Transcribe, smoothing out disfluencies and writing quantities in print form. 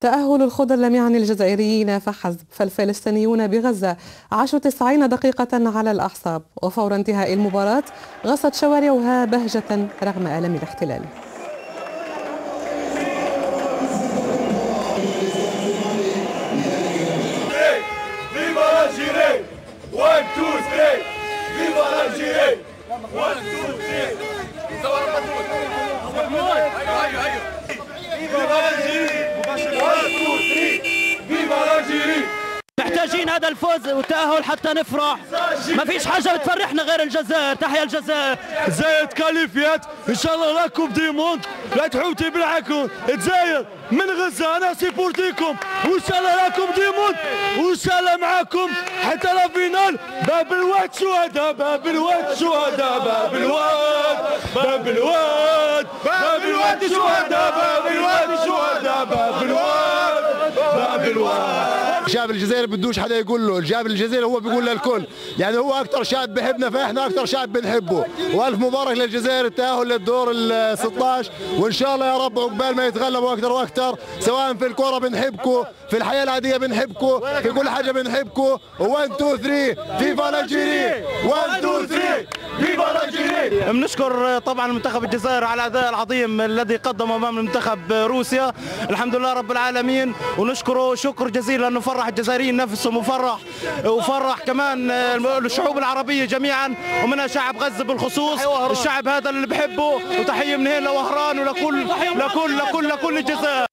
تأهل الخضر لم يعني الجزائريين فحسب، فالفلسطينيون بغزة عاشوا 90 دقيقة على الأعصاب، وفور انتهاء المباراة غصت شوارعها بهجة رغم ألم الاحتلال. محتاجين هذا الفوز والتأهل حتى نفرح. ما فيش حاجة بتفرحنا غير الجزائر. تحيا الجزائر. زايد كاليفيات ان شاء الله راكم ديموند، لا تحوتي بالعكم. الجزائر من غزة انا سيبورتيكم، وان شاء الله راكم ديموند، وان شاء الله معاكم حتى لا فينال. باب الواد شهداء، باب الواد شهداء، باب الواد، باب الواد، باب الواد شهداء، باب الواد شهداء، باب الواد، باب الواد. شعب الجزائر بدوش حدا يقول له، الشعب الجزائري هو بيقول للكل، يعني هو اكثر شعب بحبنا فاحنا اكثر شعب بنحبه. والف مبارك للجزائر، التاهل للدور ال 16، وان شاء الله يا رب عقبال ما يتغلبوا اكثر واكثر. سواء في الكره بنحبكم، في الحياه العاديه بنحبكم، في كل حاجه بنحبكم. 1 2 3 فيفا الجيري، 1 2 3 فيفا الجيري. بنشكر طبعا منتخب الجزائر على الاداء العظيم الذي قدمه امام منتخب روسيا، الحمد لله رب العالمين، ونشكره شكر جزيل لانه فرح الجزائريين نفسهم وفرح كمان الشعوب العربيه جميعا، ومنها شعب غزه بالخصوص. الشعب هذا اللي بحبه، وتحيه من هنا لوهران ولكل الجزائر.